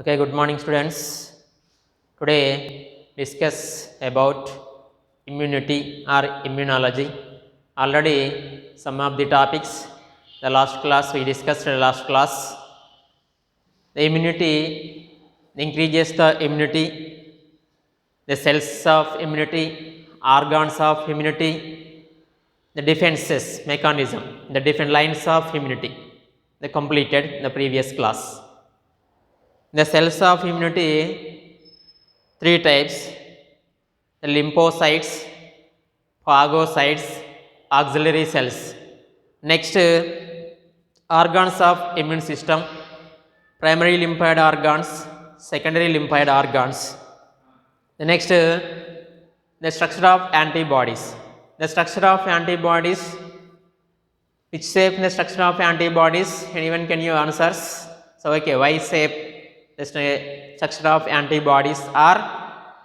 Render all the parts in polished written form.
Okay, good morning students. Today discuss about immunity or immunology. Already some of the topics the last class we discussed in the last class. The immunity increases the immunity, the cells of immunity, organs of immunity, the defenses mechanism, the different lines of immunity. They completed in the previous class. The cells of immunity, three types: the lymphocytes, phagocytes, auxiliary cells. Next, organs of immune system: primary lymphoid organs, secondary lymphoid organs. The next, the structure of antibodies. The structure of antibodies, which shape in the structure of antibodies? Anyone can you answers? So okay, Y shape. The structure of antibodies are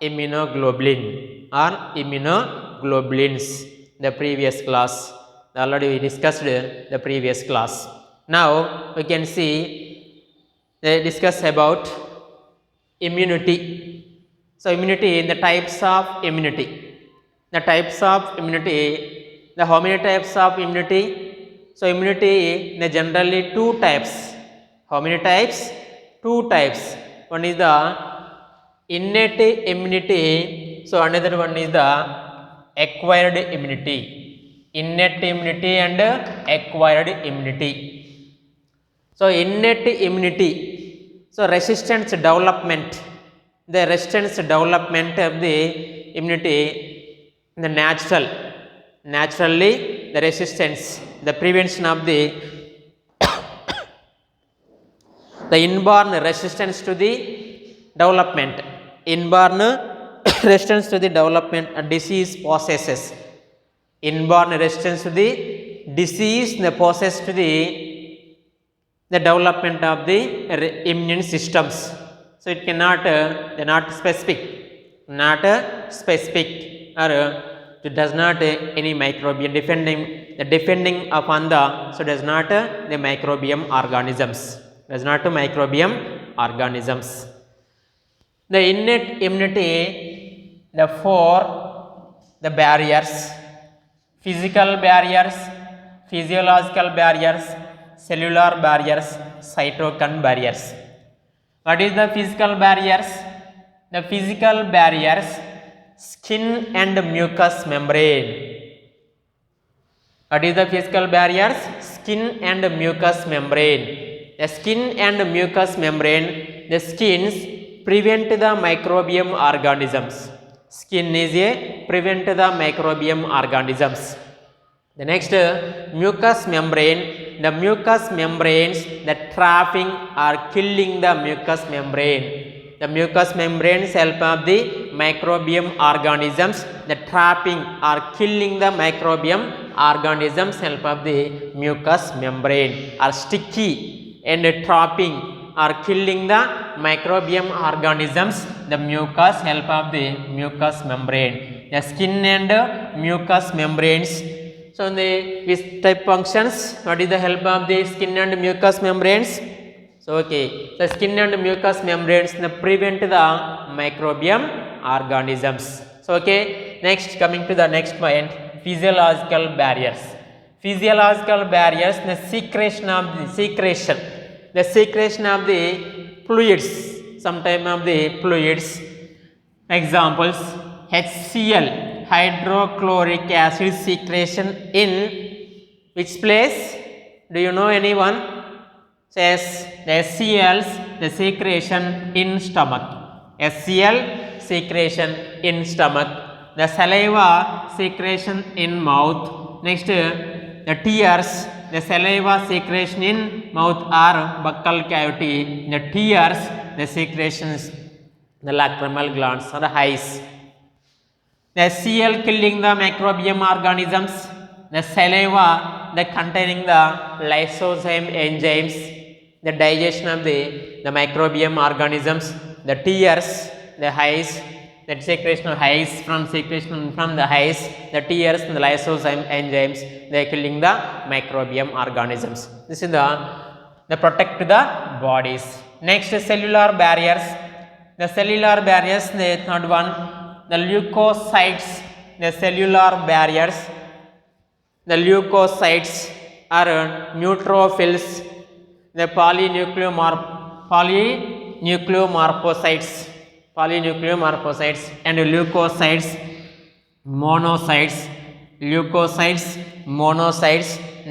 immunoglobulin or immunoglobulins. The previous class already we discussed the previous class. Now we can see they discuss about immunity. So immunity, the types of immunity. The types of immunity, the how many types of immunity? So immunity, the generally two types. How many types? Two types. One is the innate immunity. So another one is the acquired immunity. Innate immunity and acquired immunity. So innate immunity, so resistance development, the resistance development of the immunity, the naturally the resistance, the prevention of the inborn resistance to the development, inborn resistance to the development and disease processes, inborn resistance to the disease, the process to the development of the immune systems. So it cannot, not specific, or it does not any microbiome depending upon the, so does not the microbiome organisms, does not microbiome organisms. The innate immunity, the four the barriers: physical barriers, physiological barriers, cellular barriers, cytokine barriers. What is the physical barriers? The physical barriers, skin and mucous membrane. What is the physical barriers? Skin and mucous membrane. The skin and mucous membrane, the skins prevent the microbiome organisms. Skin is a prevent the microbiome organisms. The next, mucous membrane, the mucous membranes, the trapping or killing the mucous membrane. The mucous membranes help of the microbiome organisms, the trapping or killing the microbiome organisms help of the mucous membrane, are sticky and trapping or killing the microbiome organisms, the mucus help of the mucous membrane. The skin and mucous membranes, so the which type functions? What is the help of the skin and mucous membranes? So okay, the skin and mucous membranes prevent the microbiome organisms. So okay, next coming to the next point, physiological barriers. Physiological barriers, the secretion of the fluids, sometime of the fluids. Examples: HCl, hydrochloric acid secretion in which place? Do you know anyone? Says the HCl's the secretion in stomach. HCl secretion in stomach. The saliva secretion in mouth. Next, the tears, the saliva secretion in mouth or buccal cavity. The tears, the secretions the lacrimal glands or the eyes. The HCl killing the microbiome organisms. The saliva, the containing the lysozyme enzymes, the digestion of the microbiome organisms. The tears, the eyes, the secretion of eyes, from the eyes, the tears and the lysozyme enzymes, they are killing the microbiome organisms. This is the protect the bodies. Next, cellular barriers. The cellular barriers, the third one, the leukocytes. The cellular barriers, the leukocytes are neutrophils, the polynucleomorphocytes and leukocytes, monocytes,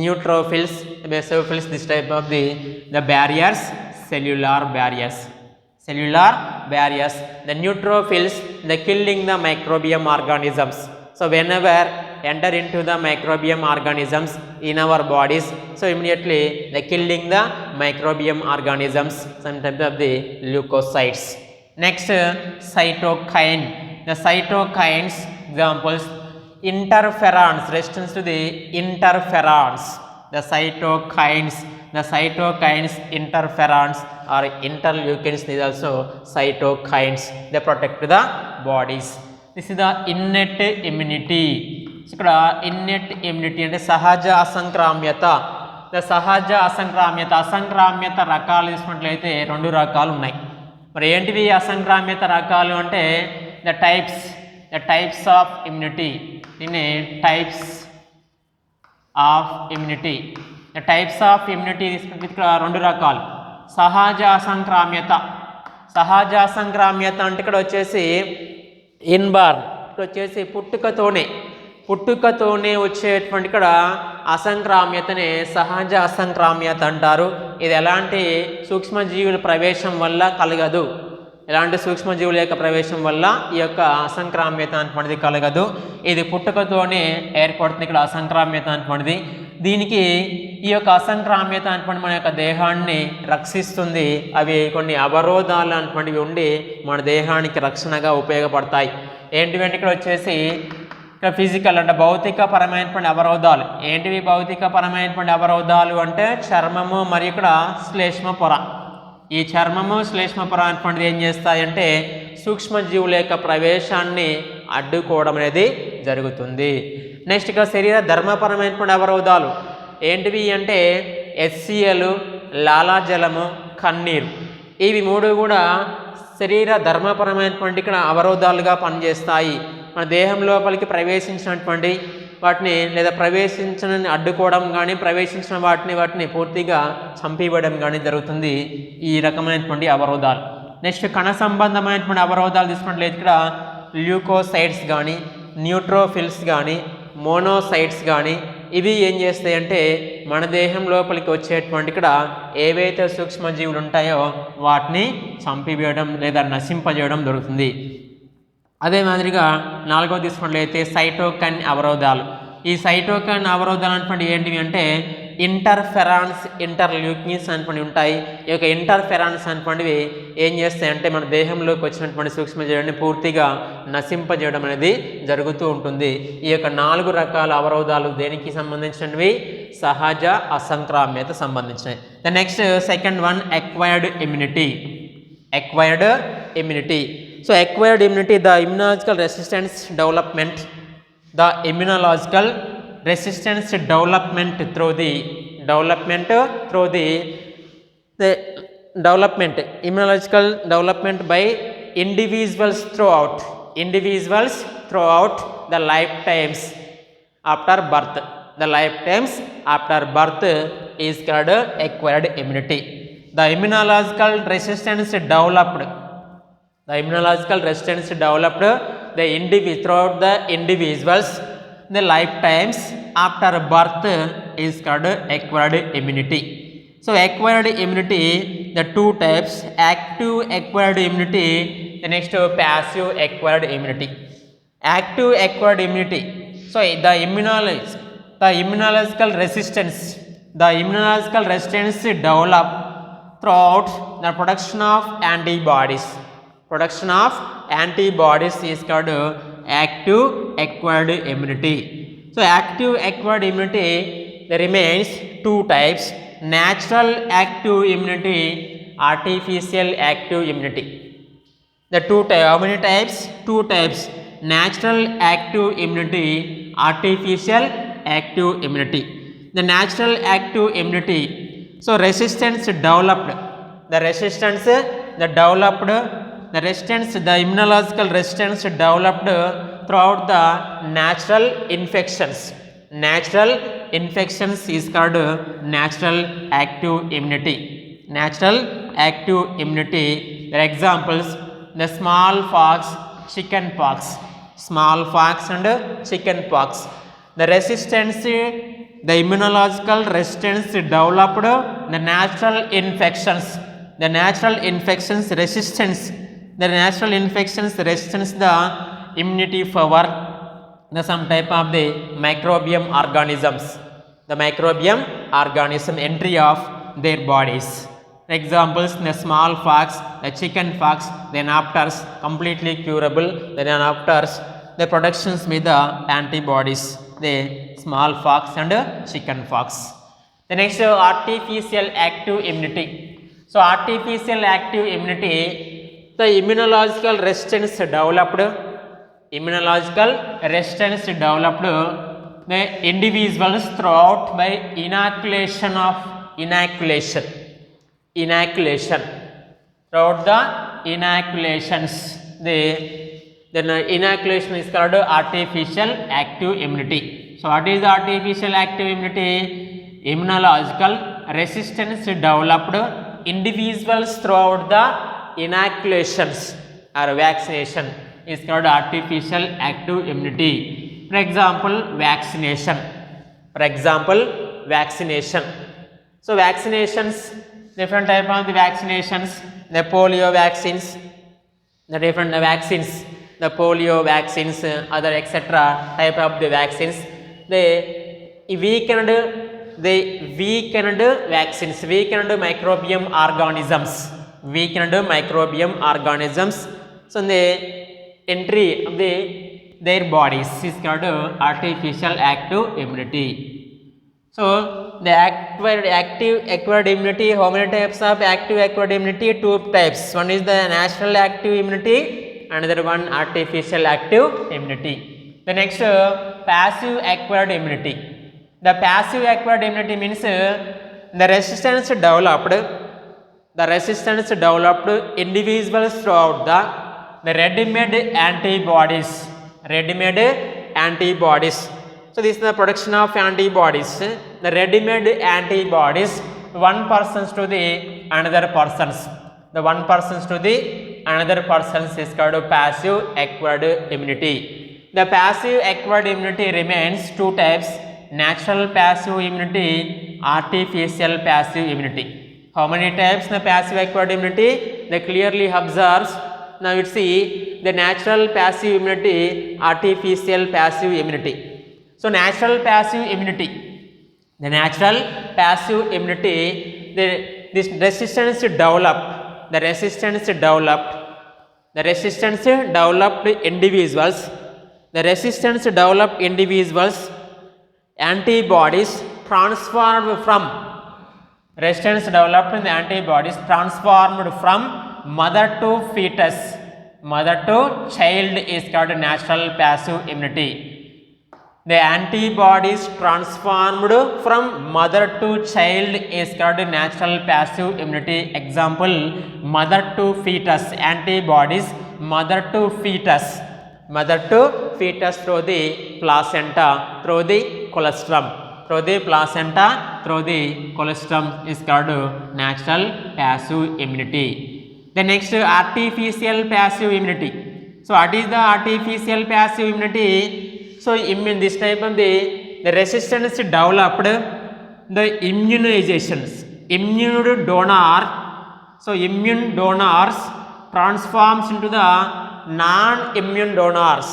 neutrophils, basophils, this type of the barriers, cellular barriers. The neutrophils, the killing the microbiome organisms. So whenever enter into the microbiome organisms in our bodies, so immediately they killing the microbiome organisms, some type of the leukocytes. Next, cytokine. The cytokines examples, interferons, resistance to the interferons. The cytokines, interferons or interleukins is also cytokines. They protect the bodies. This is the innate immunity. ఇక్కడ innate immunity అంటే సహజ అసంక్రామ్యత. అసంక్రామ్యత రకాలు తీసుకున్నట్లయితే 2 రకాలు ఉన్నాయి. మరి ఏంటివి అసంక్రామ్యత రకాలు అంటే ద టైప్స్ ఆఫ్ ఇమ్యూనిటీ. దీన్ని టైప్స్ ఆఫ్ ఇమ్యూనిటీ తీసుకుంటే ఇక్కడ 2 రకాలు. సహజ అసంక్రామ్యత అంటే ఇక్కడ వచ్చేసి ఇన్బార్న్, ఇక్కడ వచ్చేసి పుట్టుకతోనే వచ్చేటువంటి ఇక్కడ అసంక్రామ్యతనే సహజ అసంక్రామ్యత అంటారు. ఇది ఎలాంటి సూక్ష్మజీవుల ప్రవేశం వల్ల కలగదు. ఈ యొక్క అసంక్రామ్యత అనేటువంటిది కలగదు. ఇది పుట్టుకతోనే ఏర్పడుతుంది ఇక్కడ అసంక్రామ్యత అనేటువంటిది. దీనికి ఈ యొక్క అసంక్రామ్యత అనేటువంటి మన యొక్క దేహాన్ని రక్షిస్తుంది. అవి కొన్ని అవరోధాలు అనేటువంటివి ఉండి మన దేహానికి రక్షణగా ఉపయోగపడతాయి. ఏంటివంటే ఇక్కడ వచ్చేసి ఇక్కడ ఫిజికల్ అంటే భౌతికపరమైనటువంటి అవరోధాలు. ఏంటివి భౌతికపరమైనటువంటి అవరోధాలు అంటే చర్మము మరియు ఇక్కడ శ్లేష్మ పొర. ఈ చర్మము శ్లేష్మ పొర అనేటువంటిది ఏం చేస్తాయంటే సూక్ష్మజీవుల యొక్క ప్రవేశాన్ని అడ్డుకోవడం అనేది జరుగుతుంది. నెక్స్ట్ ఇక శరీర ధర్మపరమైనటువంటి అవరోధాలు ఏంటివి అంటే HCl, లాలాజలము, కన్నీరు. ఇవి 3 కూడా శరీర ధర్మపరమైనటువంటి ఇక్కడ అవరోధాలుగా పనిచేస్తాయి. మన దేహం లోపలికి ప్రవేశించినటువంటి వాటిని లేదా ప్రవేశించని అడ్డుకోవడం కానీ ప్రవేశించిన వాటిని పూర్తిగా చంపివేయడం కానీ జరుగుతుంది ఈ రకమైనటువంటి అవరోధాలు. నెక్స్ట్ కణ సంబంధమైనటువంటి అవరోధాలు తీసుకున్నట్లయితే ఇక్కడ ల్యూకోసైట్స్ కానీ, న్యూట్రోఫిల్స్ కానీ, మోనోసైట్స్ కానీ ఇవి ఏం చేస్తాయంటే మన దేహం లోపలికి వచ్చేటువంటి ఇక్కడ ఏవైతే సూక్ష్మజీవులు ఉంటాయో వాటిని చంపివేయడం లేదా నశింపజేయడం జరుగుతుంది. అదే మాదిరిగా 4వది తీసుకున్నట్లయితే సైటోకైన్ అవరోధాలు. ఈ సైటోకైన్ అవరోధాలు అనేటువంటి ఏంటివి అంటే ఇంటర్ఫెరాన్స్, ఇంటర్ల్యూకిన్స్ అనేటువంటి ఉంటాయి. ఈ యొక్క ఇంటర్ఫెరాన్స్ అనేటువంటివి ఏం చేస్తాయంటే మన దేహంలోకి వచ్చినటువంటి సూక్ష్మజీవుని పూర్తిగా నశింపజేయడం అనేది జరుగుతూ ఉంటుంది. ఈ యొక్క 4 రకాల అవరోధాలు దేనికి సంబంధించినవి? సహజ అసంక్రామ్యత సంబంధించినవి. The next second one acquired immunity. So acquired immunity, the immunological resistance development through the immunological development by individuals throughout the lifetimes after birth. The lifetimes after birth is called acquired immunity. The immunological resistance developed throughout the individuals the lifetimes after birth is called acquired immunity. So acquired immunity, the 2 types, active acquired immunity, the next passive acquired immunity. Active acquired immunity, so the immunological resistance develop throughout the production of antibodies. Is called active acquired immunity. So active acquired immunity, there remains 2 types, natural active immunity, artificial active immunity. The 2 types, how many types? 2 types, natural active immunity, artificial active immunity. The natural active immunity, so resistance developed the resistance, the developed, the resistance, the immunological resistance developed throughout the natural infections. Natural infections is called natural active immunity. Natural active immunity. The examples, the smallpox, chickenpox, smallpox and chickenpox. The resistance, the immunological resistance developed the natural infections. The natural infections resistance, the natural infections resistance the immunity power, the some type of the microbiome organisms, the microbiome organism entry of their bodies. Examples, the smallpox, the chickenpox, then after completely curable, then after the productions with the antibodies, the smallpox and chickenpox. The next, artificial active immunity. So artificial active immunity, the immunological resistance developed, immunological resistance developed the individuals throughout by inoculation throughout the inoculations. The inoculation is called artificial active immunity. So what is the artificial active immunity? Immunological resistance developed individuals throughout the inoculations or vaccination is called artificial active immunity. For example, vaccination. So vaccinations, different type of the vaccinations, the polio vaccines, the different vaccines, the polio vaccines, other etc. type of the vaccines. The weakened vaccines, weakened microbiome organisms. So the entry of their bodies is called artificial active immunity. So the acquired immunity, how many types of acquired immunity? Two types. One is the natural active immunity, another one artificial active immunity. The next, passive acquired immunity. The passive acquired immunity means the resistance developed individuals throughout the ready-made antibodies. So this is the production of antibodies. The ready-made antibodies, one persons to the another persons. The one persons to the another persons is called passive acquired immunity. The passive acquired immunity remains two types: natural passive immunity, artificial passive immunity. How many types the passive acquired immunity? They clearly observes. Now you see the natural passive immunity, artificial passive immunity. So natural passive immunity, this resistance developed individuals, antibodies transformed from mother to fetus. Mother to child is called natural passive immunity. The antibodies transformed from mother to child is called natural passive immunity. Example, mother to fetus, antibodies mother to fetus through the placenta, through the colostrum is called natural passive immunity. The next, artificial passive immunity. So what is the artificial passive immunity? So this type of the resistance developed the immunizations, immune donors transforms into the non-immune donors.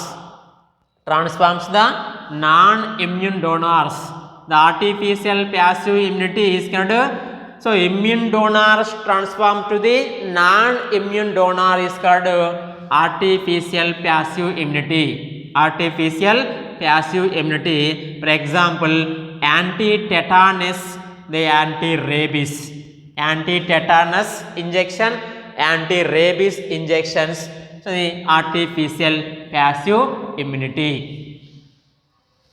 The artificial passive immunity is called, so immune donors transform to the non-immune donor is called artificial passive immunity. For example, anti-tetanus, the anti-rabies. Anti-tetanus injection, anti-rabies injections. So the artificial passive immunity.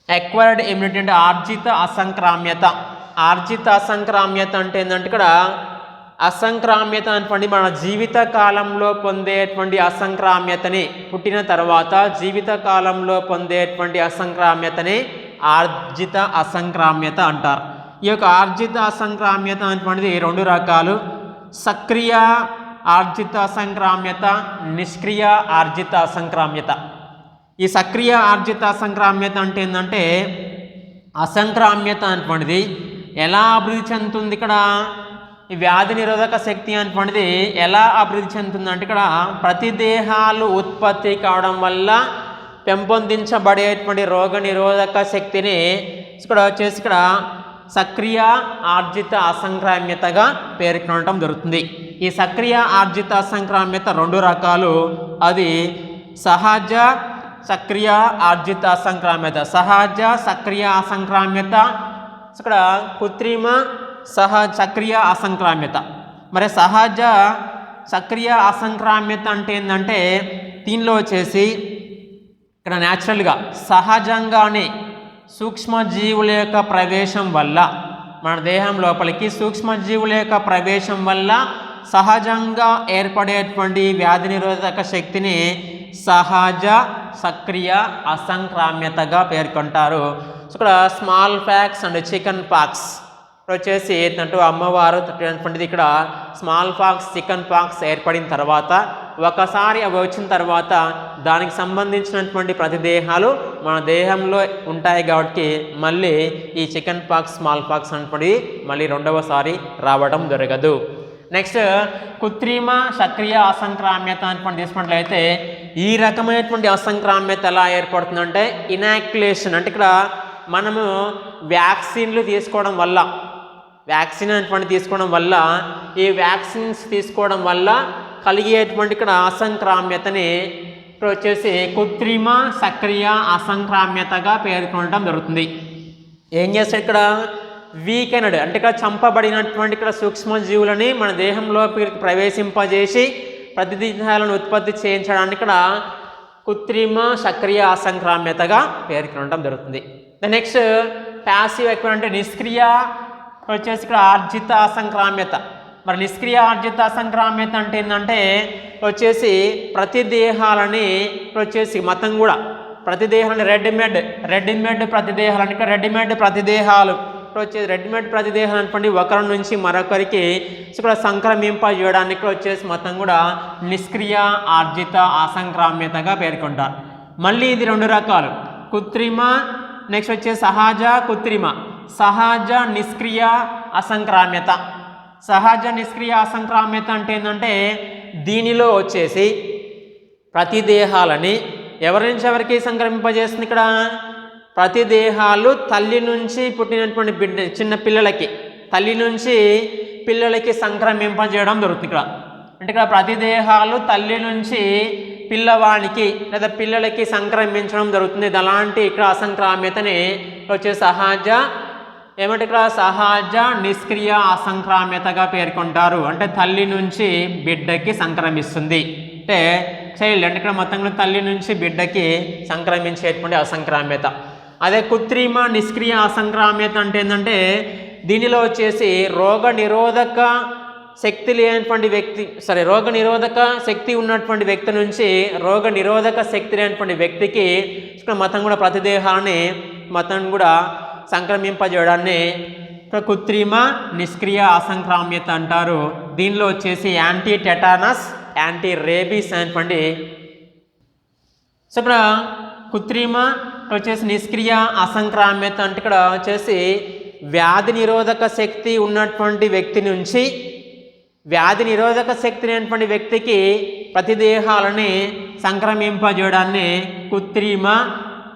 Acquired immunity and arjita asankramyata. Arjita asankramyata ante endante ikkada అసంక్రామ్యత అనుకోండి మన జీవిత కాలంలో పొందేటువంటి అసంక్రామ్యతని పుట్టిన తర్వాత జీవిత కాలంలో పొందేటువంటి అసంక్రామ్యతని ఆర్జిత అసంక్రామ్యత అంటారు. ఈ యొక్క ఆర్జిత అసంక్రామ్యత అనేటువంటిది రెండు రకాలు, సక్రియ ఆర్జిత అసంక్రామ్యత, నిష్క్రియ ఆర్జిత అసంక్రామ్యత. ఈ సక్రియ ఆర్జిత అసంక్రామ్యత అంటే ఏంటంటే అసంక్రామ్యత అనేటువంటిది ఎలా అభివృద్ధి చెందుతుంది, ఇక్కడ ఈ వ్యాధి నిరోధక శక్తి అనేటువంటిది ఎలా అభివృద్ధి చెందుతుంది అంటే ఇక్కడ ప్రతిదేహాలు ఉత్పత్తి కావడం వల్ల పెంపొందించబడేటువంటి రోగ నిరోధక శక్తిని ఇక్కడ వచ్చేసి ఇక్కడ సక్రియ ఆర్జిత అసంక్రామ్యతగా పేర్కొనడం జరుగుతుంది. ఈ సక్రియ ఆర్జిత అసంక్రామ్యత రెండు రకాలు, అది సహజ సక్రియ ఆర్జిత అసంక్రామ్యత. సహజ సక్రియ అసంక్రామ్యత, ఇక్కడ కృత్రిమ సక్రియ అసంక్రామ్యత. మరి సహజ సక్రియ అసంక్రామ్యత అంటే ఏంటంటే దీనిలో వచ్చేసి ఇక్కడ న్యాచురల్గా సహజంగానే సూక్ష్మజీవుల యొక్క ప్రవేశం వల్ల మన దేహం లోపలికి సూక్ష్మజీవుల యొక్క ప్రవేశం వల్ల సహజంగా ఏర్పడేటువంటి వ్యాధి నిరోధక శక్తిని సహజ సక్రియ అసంక్రామ్యతగా పేర్కొంటారు. ఇక్కడ small pox and chicken pox వచ్చేసి ఏంటంటే అమ్మవారు తట్టినటువంటిది. ఇక్కడ స్మాల్ పాక్స్ చికెన్ పాక్స్ ఏర్పడిన తర్వాత ఒకసారి అవి వచ్చిన తర్వాత దానికి సంబంధించినటువంటి ప్రతిదేహాలు మన దేహంలో ఉంటాయి కాబట్టి మళ్ళీ ఈ చికెన్ పాక్స్ స్మాల్ పాక్స్ అనేటువంటిది మళ్ళీ రెండవసారి రావడం జరగదు. నెక్స్ట్ కృత్రిమ సక్రియ అసంక్రామ్యత అనేటువంటి తీసుకున్నట్లయితే ఈ రకమైనటువంటి అసంక్రామ్యత ఎలా ఏర్పడుతుందంటే ఇనాక్యులేషన్ అంటే ఇక్కడ మనము వ్యాక్సిన్లు తీసుకోవడం వల్ల వ్యాక్సిన్ అనేటువంటి తీసుకోవడం వల్ల ఈ వ్యాక్సిన్స్ తీసుకోవడం వల్ల కలిగేటువంటి ఇక్కడ అసంక్రామ్యతని ఇక్కడ వచ్చేసి కృత్రిమ సక్రియ అసంక్రామ్యతగా పేర్కొనడం జరుగుతుంది. ఏం చేస్తే ఇక్కడ వీకెనడ్ అంటే ఇక్కడ చంపబడినటువంటి ఇక్కడ సూక్ష్మజీవులని మన దేహంలోకి ప్రవేశింపజేసి ప్రతిదేహాలను ఉత్పత్తి చేయించడానికి ఇక్కడ కృత్రిమ సక్రియ అసంక్రామ్యతగా పేర్కొనడం జరుగుతుంది. నెక్స్ట్ ప్యాసివ్ ఎక్కువ అంటే నిష్క్రియ వచ్చేసి ఇక్కడ ఆర్జిత అసంక్రామ్యత. మరి నిష్క్రియ ఆర్జిత అసంక్రామ్యత అంటే ఏంటంటే వచ్చేసి ప్రతిదేహాలని వచ్చేసి మొత్తం కూడా ప్రతిదేహాలని రెడీమేడ్ ప్రతిదేహాలు అంటే రెడీమేడ్ ప్రతిదేహాలు వచ్చేసి రెడీమేడ్ ప్రతిదేహాలు అనుకోండి ఒకరి నుంచి మరొకరికి ఇక్కడ సంక్రమింపజేయడానికి వచ్చేసి మొత్తం కూడా నిష్క్రియ ఆర్జిత అసంక్రామ్యతగా పేర్కొంటారు. మళ్ళీ ఇది రెండు రకాలు, కృత్రిమ నెక్స్ట్ వచ్చేసి సహజ కృత్రిమ. సహజ నిష్క్రియ అసంక్రామ్యత. సహజ నిష్క్రియ అసంక్రామ్యత అంటే ఏంటంటే దీనిలో వచ్చేసి ప్రతిదేహాలని ఎవరి నుంచి ఎవరికి సంక్రమింపజేస్తుంది, ఇక్కడ ప్రతిదేహాలు తల్లి నుంచి పుట్టినటువంటి బిడ్డ చిన్న పిల్లలకి తల్లి నుంచి పిల్లలకి సంక్రమింపజేయడం జరుగుతుంది. ఇక్కడ అంటే ఇక్కడ ప్రతిదేహాలు తల్లి నుంచి పిల్లవానికి లేదా పిల్లలకి సంక్రమించడం జరుగుతుంది. అలాంటి ఇక్కడ అసంక్రామ్యతని వచ్చే సహజ ఏమంటే ఇక్కడ సహజ నిష్క్రియ అసంక్రామ్యతగా పేర్కొంటారు. అంటే తల్లి నుంచి బిడ్డకి సంక్రమిస్తుంది, అంటే చైల్డ్ అంటే ఇక్కడ మొత్తంగా తల్లి నుంచి బిడ్డకి సంక్రమించేటువంటి అసంక్రామ్యత. అదే కృత్రిమ నిష్క్రియ అసంక్రామ్యత అంటే ఏంటంటే దీనిలో వచ్చేసి రోగ నిరోధక శక్తి లేనటువంటి వ్యక్తి రోగ నిరోధక శక్తి ఉన్నటువంటి వ్యక్తి నుంచి రోగ నిరోధక శక్తి లేనటువంటి వ్యక్తికి ఇక్కడ మొత్తం కూడా ప్రతిదేహాన్ని మొత్తం కూడా సంక్రమింపజేయడాన్ని కృత్రిమ నిష్క్రియ అసంక్రామ్యత అంటారు. దీనిలో వచ్చేసి యాంటీ టెటానస్ యాంటీ రేబీస్ అనేటువంటి ఇక్కడ కృత్రిమ వచ్చేసి నిష్క్రియ అసంక్రామ్యత అంటే ఇక్కడ వచ్చేసి వ్యాధి నిరోధక శక్తి ఉన్నటువంటి వ్యక్తి నుంచి వ్యాధి నిరోధక శక్తి లేనటువంటి వ్యక్తికి ప్రతిదేహాలని సంక్రమింపజేయడాన్ని కృత్రిమ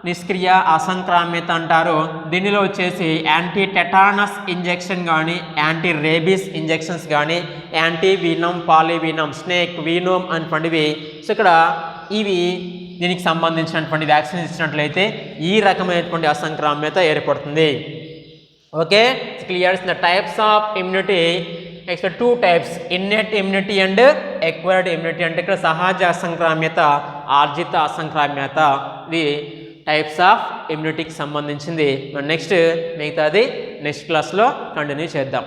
నిష్క్రియ అసంక్రామ్యత అంటారు. దీనిలో వచ్చేసి యాంటీ టెటానస్ ఇంజెక్షన్ కానీ యాంటీ రేబీస్ ఇంజెక్షన్స్ కానీ యాంటీ వీనమ్ పాలివీనమ్ స్నేక్ వీనోమ్ అనేటువంటివి ఇక్కడ ఇవి దీనికి సంబంధించినటువంటి వ్యాక్సిన్ ఇచ్చినట్లయితే ఈ రకమైనటువంటి అసంక్రామ్యత ఏర్పడుతుంది. Okay, clears the types of immunity. Next two types, innate immunity and acquired immunity. అంటే ఇక్కడ సహజ అసంక్రామ్యత ఆర్జిత అసంక్రామ్యత ఇది టైప్స్ ఆఫ్ ఇమ్యూనిటీకి సంబంధించింది. నెక్స్ట్ మిగతాది నెక్స్ట్ క్లాస్లో కంటిన్యూ చేద్దాం.